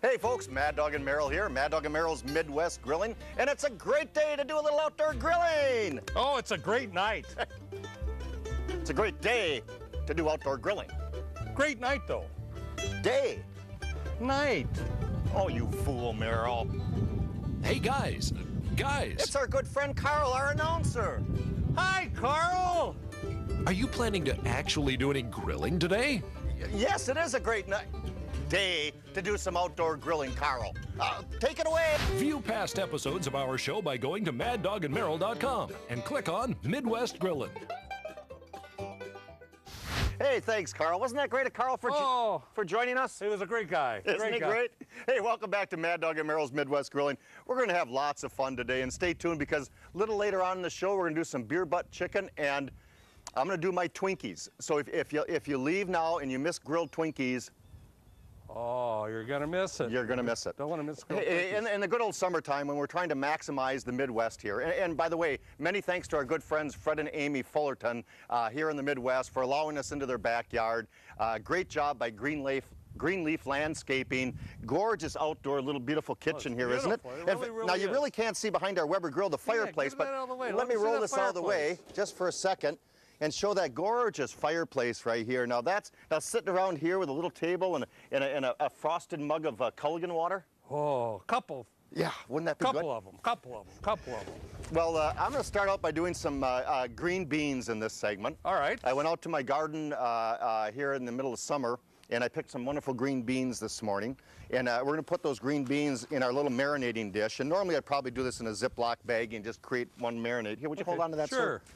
Hey folks, Mad Dog and Merrill here, Mad Dog and Merrill's Midwest Grilling, and it's a great day to do a little outdoor grilling. Oh, it's a great night. It's a great day to do outdoor grilling. Great night, though. Day. Night. Oh, you fool, Merrill. Hey, guys. It's our good friend Carl, our announcer. Hi, Carl. Are you planning to actually do any grilling today? Yes, it is a great day to do some outdoor grilling, Carl. Take it away. View past episodes of our show by going to maddogandmerrill.com and click on Midwest Grillin'. Hey, thanks, Carl. Wasn't that great of Carl for joining us? He was a great guy. Isn't he great? Hey, welcome back to Mad Dog and Merrill's Midwest Grilling. We're going to have lots of fun today, and stay tuned because a little later on in the show, we're going to do some beer butt chicken, and I'm going to do my Twinkies. So if you leave now and you miss grilled Twinkies, oh, you're going to miss it. You're going to miss it. Don't want to miss grilled Twinkies. In the good old summertime when we're trying to maximize the Midwest here. And by the way, many thanks to our good friends Fred and Amy Fullerton here in the Midwest for allowing us into their backyard. Great job by Greenleaf Landscaping. Gorgeous outdoor little beautiful kitchen here, isn't it? Really now you really can't see behind our Weber grill the fireplace, but let me roll this out of the way just for a second and show that gorgeous fireplace right here. Now sitting around here with a little table and a frosted mug of Culligan water. Oh, couple. Yeah, wouldn't that be good? Couple of them. Well, I'm going to start out by doing some green beans in this segment. All right. I went out to my garden here in the middle of summer, and I picked some wonderful green beans this morning. And we're going to put those green beans in our little marinating dish. And normally I'd probably do this in a Ziploc bag and just create one marinade. Here, would you hold on to that, sir? Sir?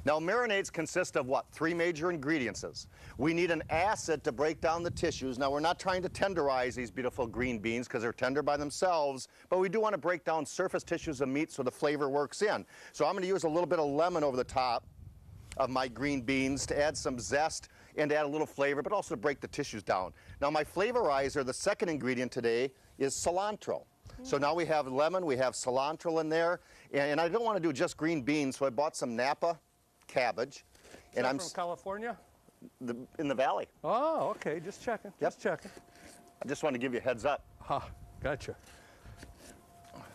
Now, marinades consist of what? 3 major ingredients. We need an acid to break down the tissues. Now, we're not trying to tenderize these beautiful green beans because they're tender by themselves, but we do want to break down surface tissues of meat so the flavor works in. So I'm going to use a little bit of lemon over the top of my green beans to add some zest and to add a little flavor, but also to break the tissues down. Now, my flavorizer, the second ingredient today, is cilantro. So now we have lemon, we have cilantro in there, and I don't want to do just green beans, so I bought some Napa cabbage. And I'm from California? In the valley. Oh, okay, just checking. Yep. Just checking. I just want to give you a heads up. Gotcha.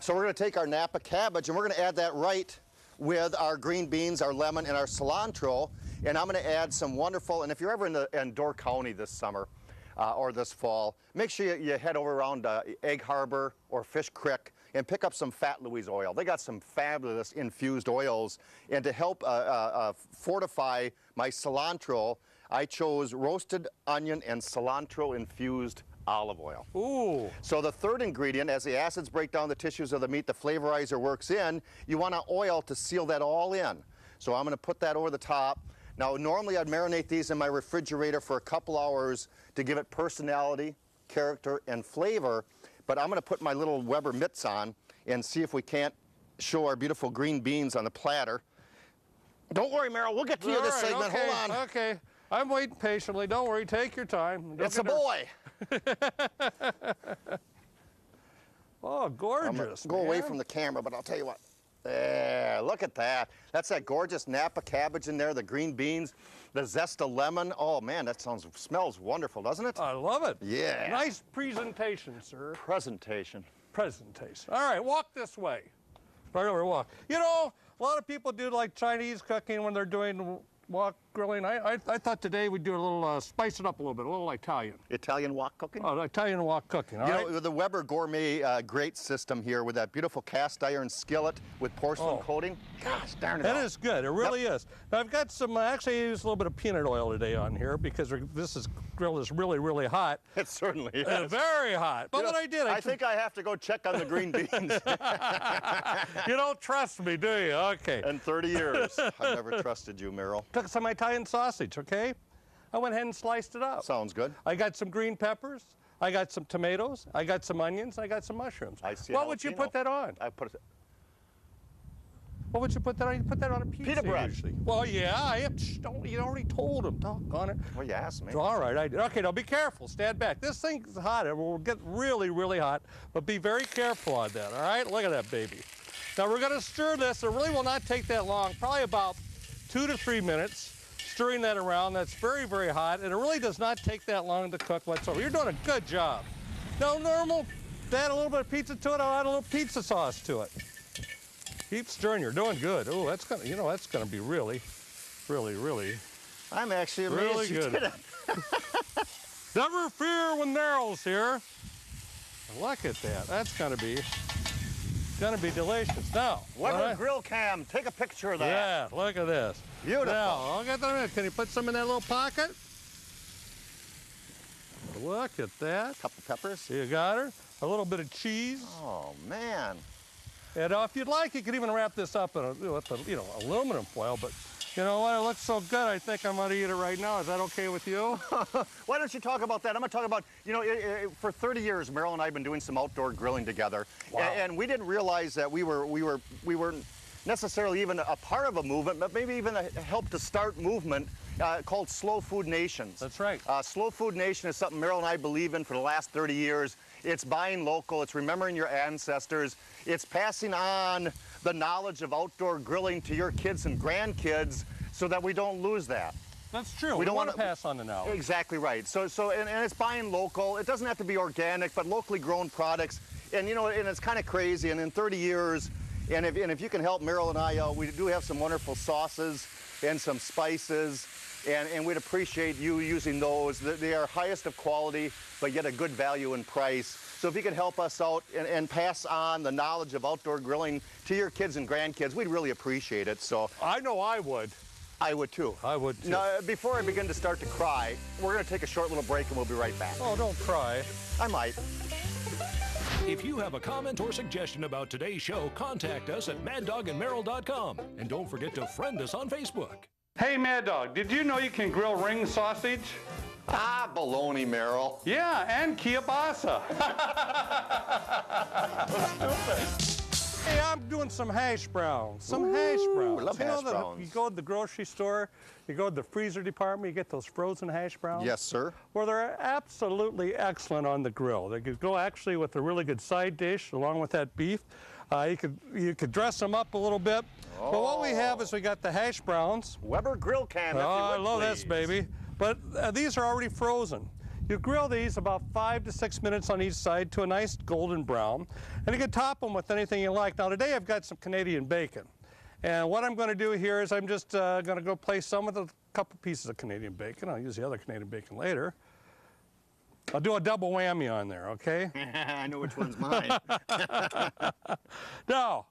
So we're going to take our Napa cabbage and we're going to add that right with our green beans, our lemon, and our cilantro. And I'm going to add some wonderful, and if you're ever in Door County this summer or this fall, make sure you head over around Egg Harbor or Fish Creek and pick up some Fat Louise oil. They got some fabulous infused oils. And to help fortify my cilantro, I chose roasted onion and cilantro infused olive oil. Ooh. So the third ingredient, as the acids break down the tissues of the meat, the flavorizer works in, you want an oil to seal that all in. So I'm gonna put that over the top. Now, normally I'd marinate these in my refrigerator for a couple hours to give it personality, character, and flavor. But I'm going to put my little Weber mitts on and see if we can't show our beautiful green beans on the platter. Don't worry, Merrill, we'll get to you this segment. Okay, hold on. Okay, I'm waiting patiently. Don't worry, take your time. It's a boy. Oh, gorgeous. Go away from the camera, but I'll tell you what. There, look at that. That's that gorgeous Napa cabbage in there, the green beans, the zest of lemon. Oh man, that smells wonderful, doesn't it? I love it. Yeah. Nice presentation, sir. Presentation. All right, walk this way. Right over, walk. You know, a lot of people do like Chinese cooking when they're doing wok grilling. I thought today we'd do a little, spice it up a little bit, a little Italian. Italian wok cooking? Oh, Italian wok cooking, all right? You know, the Weber Gourmet grate system here with that beautiful cast iron skillet with porcelain coating. Gosh darn it. That is good, it really is. Now I've got some, actually I used a little bit of peanut oil today on here because grill is really, really hot. It certainly is. Very hot. But what I did, I think I have to go check on the green beans. You don't trust me, do you? Okay. In 30 years, I've never trusted you, Merrill. Took some Italian sausage, okay? I went ahead and sliced it up. Sounds good. I got some green peppers, I got some tomatoes, I got some onions, I got some mushrooms. I see. What would you put that on? I put it. What would you put that on? You put that on a pizza bread. usually. Well, yeah, you already told him. Doggone it. Well, you asked me. All right, I did. Okay, now be careful. Stand back. This thing's hot. It will get really, really hot, but be very careful on that, all right? Look at that baby. Now, we're going to stir this. It really will not take that long, probably about 2 to 3 minutes. Stirring that around. That's very, very hot, and it really does not take that long to cook whatsoever. You're doing a good job. No, normal. Add a little bit of pizza to it. I'll add a little pizza sauce to it. Keep stirring. You're doing good. Oh, that's gonna, that's gonna be really, really. I'm actually amazed Really you good. did it. Never fear when Daryl's here. Look at that. That's gonna be delicious. Now, Weber Grill Cam, take a picture of that. yeah, look at this. Beautiful. Now, I'll get that in. Can you put some in that little pocket? Look at that. Couple peppers. You got her. A little bit of cheese. Oh man. And if you'd like, you could even wrap this up in with aluminum foil. But you know what? It looks so good. I think I'm going to eat it right now. Is that okay with you? Why don't you talk about that? I'm going to talk about, for 30 years, Meryl and I have been doing some outdoor grilling together. Wow. And we didn't realize that we weren't necessarily even a part of a movement, but maybe even a help to start movement called Slow Food Nations. That's right. Slow Food Nation is something Meryl and I believe in for the last 30 years. It's buying local, it's remembering your ancestors, it's passing on the knowledge of outdoor grilling to your kids and grandkids so that we don't lose that. That's true. We don't want wanna- to pass on the knowledge. Exactly right. And it's buying local. It doesn't have to be organic, but locally grown products. And and it's kind of crazy. And in 30 years, and if you can help Meryl and I out, we do have some wonderful sauces and some spices. And we'd appreciate you using those. They are highest of quality, but yet a good value and price. So if you could help us out and pass on the knowledge of outdoor grilling to your kids and grandkids, we'd really appreciate it. So I know I would. I would too. I would too. Now, before I begin to start to cry, we're going to take a short little break and we'll be right back. Oh, don't cry. I might. If you have a comment or suggestion about today's show, contact us at maddogandmeryl.com. And don't forget to friend us on Facebook. Hey, Mad Dog, did you know you can grill ring sausage? Ah, baloney, Meryl. Yeah, and kielbasa. Hey, I'm doing some hash browns. Some hash browns. love hash that browns. you go to the grocery store, you go to the freezer department, you get those frozen hash browns. Yes, sir. Well, they're absolutely excellent on the grill. They could go actually with a really good side dish along with that beef. You could dress them up a little bit. But what we have is we got the hash browns. Weber Grill Cam, if you would, I love this, please. baby. But these are already frozen. You grill these about 5 to 6 minutes on each side to a nice golden brown. And you can top them with anything you like. Now today I've got some Canadian bacon. And what I'm going to do here is I'm just going to go place some with a couple pieces of Canadian bacon. I'll use the other Canadian bacon later. I'll do a double whammy on there, okay? I know which one's mine. Now,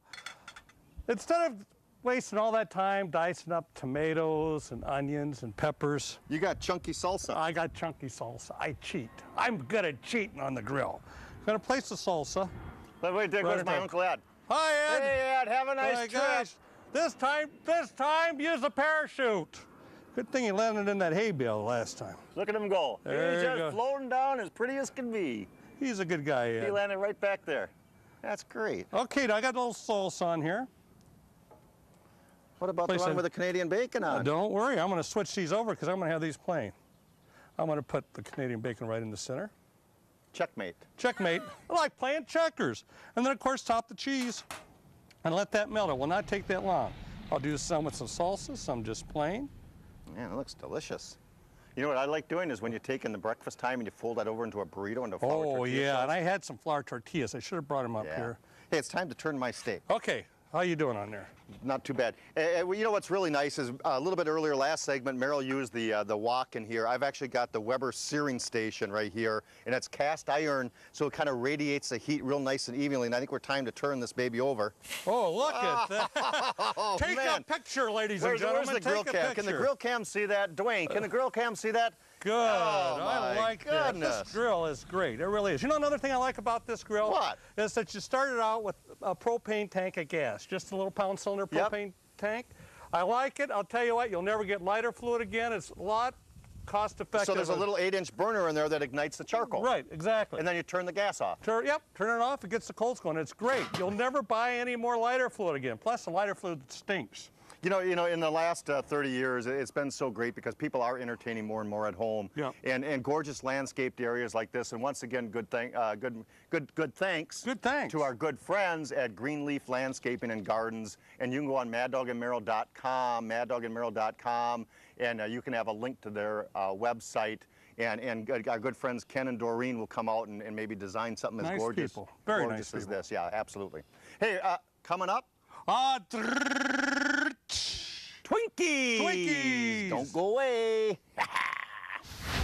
instead of wasting all that time dicing up tomatoes and onions and peppers, You got chunky salsa. I got chunky salsa. I cheat. I'm good at cheating on the grill. I'm gonna place the salsa. Wait, there goes Right my on. Uncle Ed. Hi, Ed. Hey, Ed, have a nice My trip. gosh. This time, use a parachute. Good thing you landed in that hay bale last time. Look at him go. There He's you just go. floating down as pretty as can be. He's a good guy, He Ed. landed right back there. That's great. Okay, now I got a little salsa on here. What about Place the one it- with the Canadian bacon on? Don't worry, I'm gonna switch these over because I'm gonna have these plain. I'm gonna put the Canadian bacon right in the center. Checkmate. Checkmate. I like playing checkers. And then, of course, top the cheese and let that melt. It will not take that long. I'll do some with some salsa, some just plain. Man, it looks delicious. You know what I like doing is when you take in the breakfast time and you fold that over into a burrito into flour Oh, tortilla yeah, sauce. and I had some flour tortillas. I should have brought them up Yeah. here. Hey, it's time to turn my steak. Okay, how you doing on there? Not too bad. Well, you know what's really nice is a little bit earlier last segment, Meryl used the wok in here. I've actually got the Weber searing station right here, and it's cast iron, so it kind of radiates the heat real nice and evenly. And I think we're time to turn this baby over. Oh, look at that. Oh, Take man. a picture, ladies Where's and gentlemen. the grill Take a cam? Can the picture. grill cam see that? Dwayne, can the grill cam see that? Good. Oh, I my like that. goodness. This grill is great. It really is. You know another thing I like about this grill? What? Is that you started out with a propane tank of gas, just a little pound cylinder Yep. propane tank. I like it. I'll tell you what, you'll never get lighter fluid again. It's a lot cost effective. So there's a little 8-inch burner in there that ignites the charcoal. Right, exactly. And then you turn the gas off. Turn it off, it gets the coals going. It's great. You'll never buy any more lighter fluid again. Plus, the lighter fluid stinks. You know, in the last 30 years, it's been so great because people are entertaining more and more at home. Yeah. And gorgeous landscaped areas like this. And once again, good thanks. Good thanks. To our good friends at Greenleaf Landscaping and Gardens. And you can go on maddogandmeryl.com, maddogandmeryl.com, and you can have a link to their website. and our good friends Ken and Doreen will come out and maybe design something as Nice gorgeous, people. Very gorgeous nice as people. this. Yeah, absolutely. Hey, coming up, Twinkies! Twinkies! Don't go away.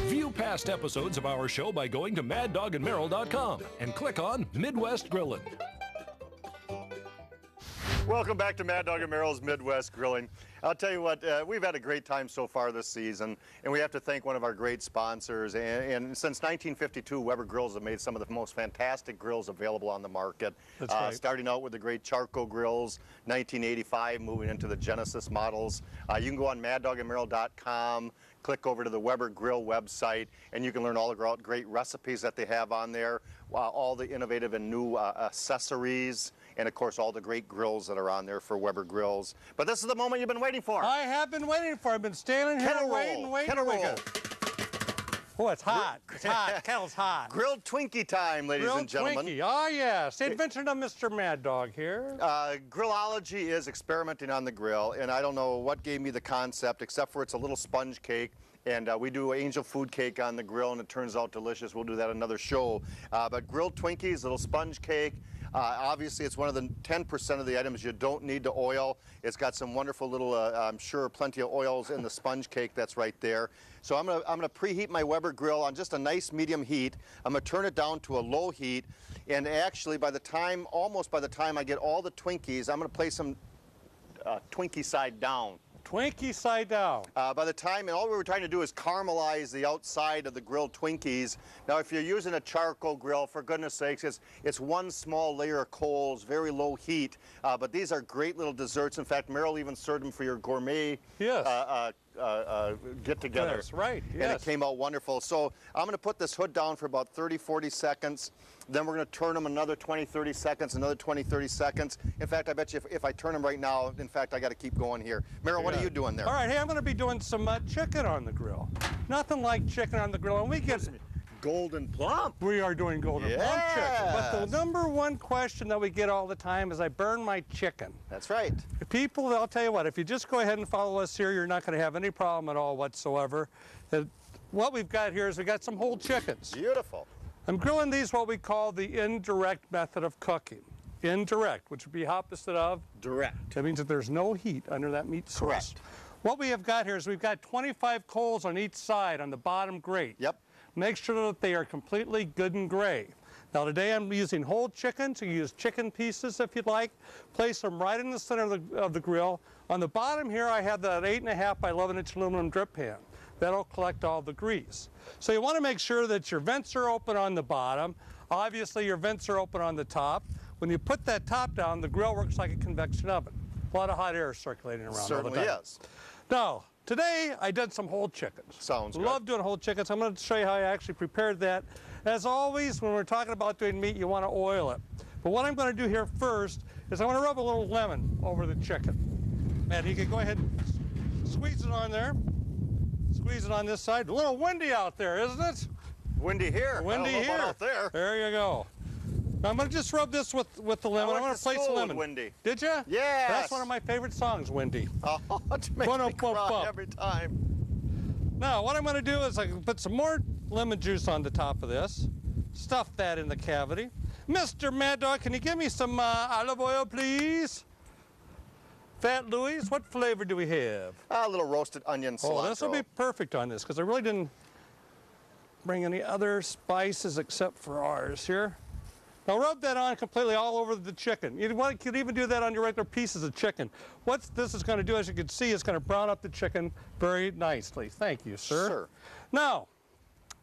View past episodes of our show by going to maddogandmerrill.com and click on Midwest Grillin'. Welcome back to Mad Dog and Merrill's Midwest Grilling. I'll tell you what, we've had a great time so far this season, and we have to thank one of our great sponsors. And since 1952, Weber Grills have made some of the most fantastic grills available on the market. That's right. Starting out with the great charcoal grills, 1985, moving into the Genesis models. You can go on maddogandmerrill.com, click over to the Weber Grill website, and you can learn all the great recipes that they have on there, all the innovative and new accessories, and of course all the great grills that are on there for Weber Grills. But this is the moment you've been waiting for. I have been waiting for it. I've been standing here Kettle waiting. roll. Kettle roll. Oh, it's hot. It's hot. Kettle's hot. Grilled Twinkie time, ladies Grilled and gentlemen. Twinkie. Oh, yes. The Adventure of Mr. Mad Dog here. Grillology is experimenting on the grill, and I don't know what gave me the concept, except for it's a little sponge cake. And we do angel food cake on the grill, and it turns out delicious. We'll do that another show. But grilled Twinkies, little sponge cake. Obviously, it's one of the 10% of the items you don't need to oil. It's got some wonderful little, I'm sure, plenty of oils in the sponge cake that's right there. So I'm gonna preheat my Weber grill on just a nice medium heat. I'm gonna turn it down to a low heat, and actually, almost by the time I get all the Twinkies, I'm gonna place them Twinkie side down. Twinkie side down. By the time, and all we were trying to do is caramelize the outside of the grilled Twinkies. Now, if you're using a charcoal grill, for goodness sakes, it's one small layer of coals, very low heat. But these are great little desserts. In fact, Merrill even served them for your gourmet get-together. That's right, yes. And it came out wonderful. So I'm going to put this hood down for about 30, 40 seconds. Then we're going to turn them another 20, 30 seconds, another 20, 30 seconds. In fact, I bet you if I turn them right now, in fact, I got to keep going here. Merrill, what are you doing there? All right, hey, I'm going to be doing some chicken on the grill. Nothing like chicken on the grill. And we get golden plump. We are doing golden plump chicken. But the number one question that we get all the time is, I burn my chicken. That's right. People, I'll tell you what, if you just go ahead and follow us here, you're not going to have any problem at all whatsoever. What we've got here is we got some whole chickens. Beautiful. I'm grilling these what we call the indirect method of cooking. Indirect, which would be opposite of direct. That means that there's no heat under that meat source. Correct. What we have got here is we've got 25 coals on each side on the bottom grate. Yep. Make sure that they are completely good and gray. Now today I'm using whole chicken, so you use chicken pieces if you'd like. Place them right in the center of the grill. On the bottom here I have that 8.5 by 11-inch aluminum drip pan. That'll collect all the grease. So you want to make sure that your vents are open on the bottom. Obviously your vents are open on the top. When you put that top down, the grill works like a convection oven. A lot of hot air circulating around Certainly all the time. is. Now, today I did some whole chickens. Sounds good. Love doing whole chickens. I'm going to show you how I actually prepared that. As always, when we're talking about doing meat, you want to oil it. But what I'm going to do here first is I want to rub a little lemon over the chicken. Matt, you can go ahead and squeeze it on there. Squeeze it on this side. A little windy out there, isn't it? Windy here. Windy I don't know here. about out there. There you go. Now I'm going to just rub this with the lemon. I'm going to place the lemon. Windy. Did you? Yes. That's one of my favorite songs, Windy. Oh, it makes me cry every time. Now, what I'm going to do is I can put some more lemon juice on the top of this. Stuff that in the cavity. Mr. Mad Dog, can you give me some olive oil, please? Fat Louis, what flavor do we have? A little roasted onion cilantro. Oh, this will be perfect on this because I really didn't bring any other spices except for ours here. Now rub that on completely all over the chicken. You could even do that on your regular pieces of chicken. What this is going to do, as you can see, is going to brown up the chicken very nicely. Thank you, sir. Sure. Now,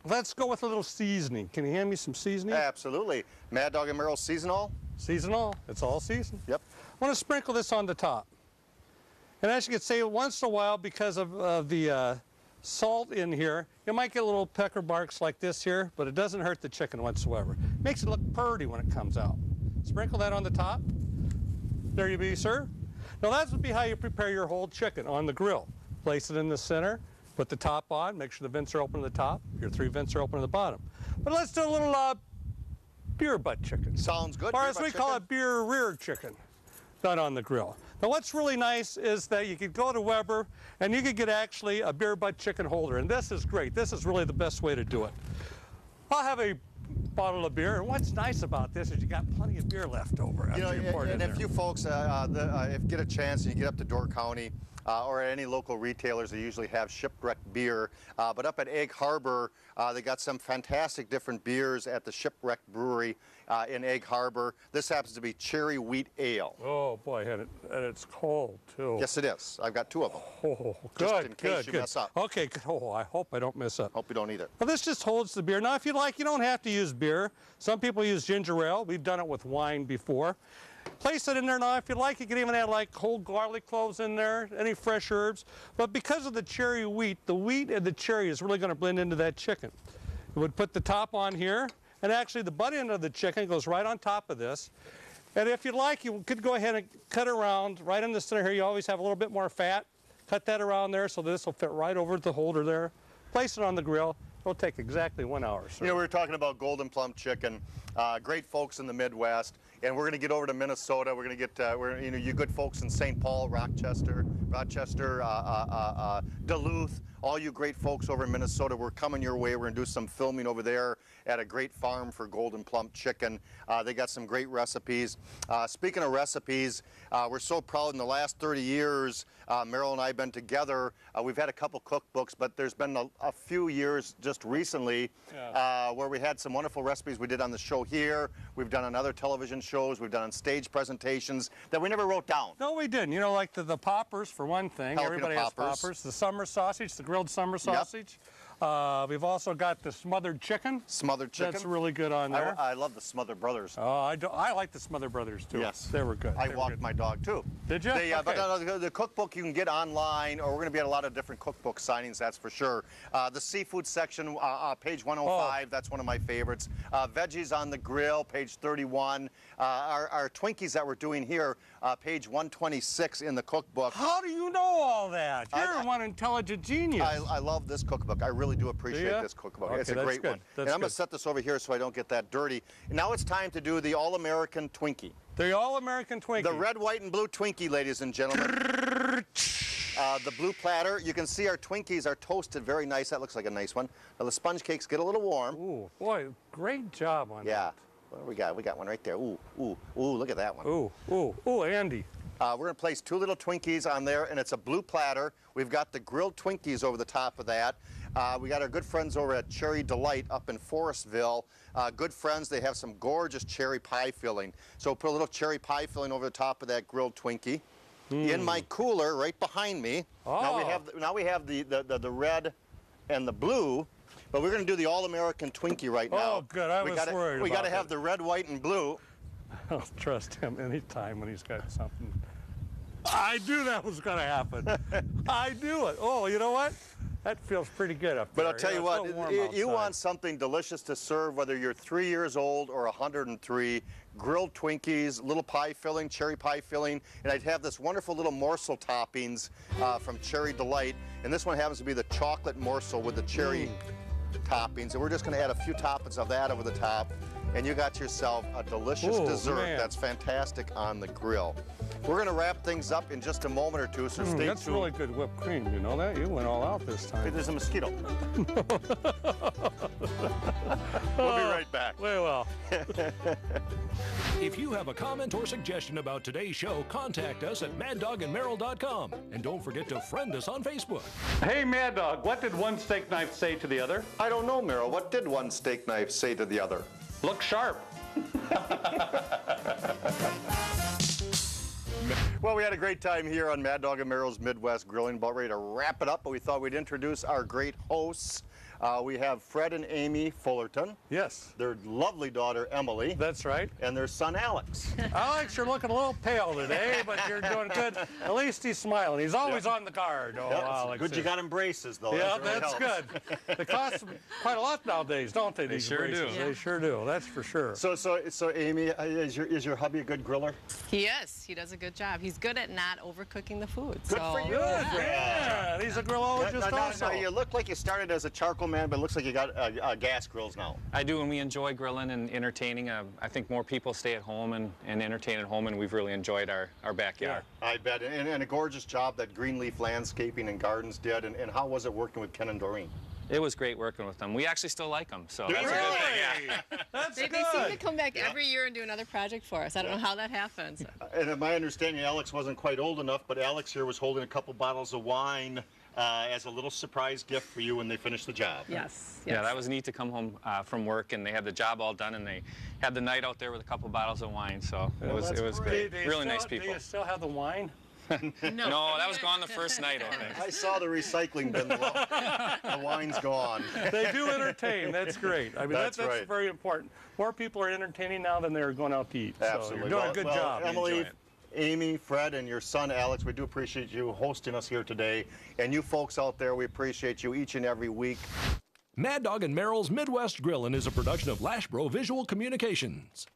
let's go with a little seasoning. Can you hand me some seasoning? Absolutely. Mad Dog and Merrill Seasonal. Seasonal. It's all seasoned. Yep. I want to sprinkle this on the top. And as you can see, once in a while, because of the salt in here, you might get little pecker marks like this here, but it doesn't hurt the chicken whatsoever. Makes it look pretty when it comes out. Sprinkle that on the top. There you be, sir. Now that would be how you prepare your whole chicken on the grill. Place it in the center, put the top on, make sure the vents are open at the top, your 3 vents are open at the bottom. But let's do a little beer butt chicken. Sounds good. Or as we call it, beer rear chicken. done on the grill. Now what's really nice is that you could go to Weber and you could get actually a beer butt chicken holder, and this is great. This is really the best way to do it. I'll have a bottle of beer, and what's nice about this is you got plenty of beer left over after you pour it in there. And if you folks if get a chance and you get up to Door County or at any local retailers, they usually have shipwrecked beer. But up at Egg Harbor, they got some fantastic different beers at the Shipwreck Brewery in Egg Harbor. This happens to be Cherry Wheat Ale. Oh boy, and it's cold too. Yes, it is. I've got 2 of them. Oh, just good, in case you good. mess up. Okay, good. Oh, I hope I don't mess up. Hope you don't either. Well, this just holds the beer. Now, if you like, you don't have to use beer. Some people use ginger ale. We've done it with wine before. Place it in there now. If you like, you can even add like whole garlic cloves in there, any fresh herbs. But because of the cherry wheat, the wheat and the cherry is really going to blend into that chicken. You would put the top on here, and actually the butt end of the chicken goes right on top of this. And if you'd like, you could go ahead and cut around right in the center here. You always have a little bit more fat. Cut that around there so this will fit right over the holder there. Place it on the grill. It'll take exactly 1 hour. Sir. You know, we were talking about golden plump chicken. Great folks in the Midwest, and we're going to get over to Minnesota. We're going to get, you good folks in St. Paul, Rochester, Duluth, all you great folks over in Minnesota. We're coming your way. We're going to do some filming over there at a great farm for golden plump chicken. They got some great recipes. Speaking of recipes, we're so proud in the last 30 years, Meryl and I have been together. We've had a couple cookbooks, but there's been a few years just recently where we had some wonderful recipes we did on the show here. We've done on other television shows. We've done on stage presentations that we never wrote down. No, we didn't. You know, like the poppers, for one thing. Jalapeno Everybody has poppers. The summer sausage, the grilled summer sausage. We've also got the smothered chicken. Smothered chicken. That's really good on there. I love the Smothered Brothers. Oh, I like the Smothered Brothers too. Yes. They were good. I walked my dog too. Did you? They, okay. But the cookbook you can get online, or we're going to be at a lot of different cookbook signings, that's for sure. The seafood section, page 105, that's one of my favorites. Veggies on the grill, page 31. Our Twinkies that we're doing here, page 126 in the cookbook. How do you know all that? You're one intelligent genius. I love this cookbook. I really do appreciate this cookbook. Okay, it's a great one. And I'm going to set this over here so I don't get that dirty. Now it's time to do the All-American Twinkie. The All-American Twinkie. The red, white, and blue Twinkie, ladies and gentlemen. The blue platter. You can see our Twinkies are toasted very nice. That looks like a nice one. Now the sponge cakes get a little warm. Ooh, boy, great job on that. Yeah. What do we got? We got one right there. Ooh, ooh, ooh, look at that one. Ooh, ooh, ooh, Andy. We're going to place 2 little Twinkies on there, and it's a blue platter. We've got the grilled Twinkies over the top of that. We got our good friends over at Cherry Delight up in Forestville. Good friends, they have some gorgeous cherry pie filling. So put a little cherry pie filling over the top of that grilled Twinkie. In my cooler, right behind me, now we have the red and the blue, but we're going to do the All-American Twinkie right now. Oh, good. I was worried We got to about have the red, white, and blue. I'll trust him anytime when he's got something. I knew that was going to happen. I knew it. Oh, you know what? That feels pretty good up there. But I'll tell you what, you want something delicious to serve, whether you're 3 years old or 103, grilled Twinkies, little pie filling, cherry pie filling, and I'd have this wonderful little morsel toppings from Cherry Delight, and this one happens to be the chocolate morsel with the cherry toppings, and we're just going to add a few toppings of that over the top, and you got yourself a delicious dessert that's fantastic on the grill. We're going to wrap things up in just a moment or two, so stay tuned. That's really good whipped cream, you know that? You went all out this time. Hey, there's a mosquito. We'll be right back. Very well. If you have a comment or suggestion about today's show, contact us at maddogandmeryl.com. And don't forget to friend us on Facebook. Hey, Mad Dog, what did one steak knife say to the other? I don't know, Meryl. What did one steak knife say to the other? Look sharp. Well, we had a great time here on Mad Dog and Meryl's Midwest Grilling. About ready to wrap it up, but we thought we'd introduce our great hosts. We have Fred and Amy Fullerton. Yes. Their lovely daughter, Emily. That's right. And their son, Alex. Alex, you're looking a little pale today, but you're doing good. At least he's smiling. He's always on the guard. Oh, Alex. Good you got him braces, though. Yeah, that really that's good. They cost quite a lot nowadays, don't they? They sure do. They sure do. That's for sure. So Amy, is your hubby a good griller? He is. He does a good job. He's good at not overcooking the food. Good for you. Good. Yeah. He's a grillologist also. Now, you look like you started as a charcoal man, but it looks like you got gas grills now. I do, and we enjoy grilling and entertaining. I think more people stay at home and entertain at home, and we've really enjoyed our backyard. I bet, and a gorgeous job that Greenleaf Landscaping and Gardens did, and how was it working with Ken and Doreen? It was great working with them. We actually still like them, so that's Really? a good thing. Yeah. That's They good. seem to come back every year and do another project for us. I don't know how that happens. And in my understanding, Alex wasn't quite old enough, but Alex here was holding a couple bottles of wine as a little surprise gift for you when they finished the job. Yes. Yeah, that was neat to come home from work, and they had the job all done, and they had the night out there with a couple bottles of wine, so it was great. Do you Really still- nice people. Do you still have the wine? No, that was gone the first night, I think. I saw the recycling bin. The wine's gone. They do entertain. That's great. I mean, That's that's right. very important. More people are entertaining now than they're going out to eat. Absolutely. So you're doing a good job. Emily, Enjoy it. Amy, Fred, and your son Alex, we do appreciate you hosting us here today. And you folks out there, we appreciate you each and every week. Mad Dog and Merrill's Midwest Grillin' is a production of Lashbro Visual Communications.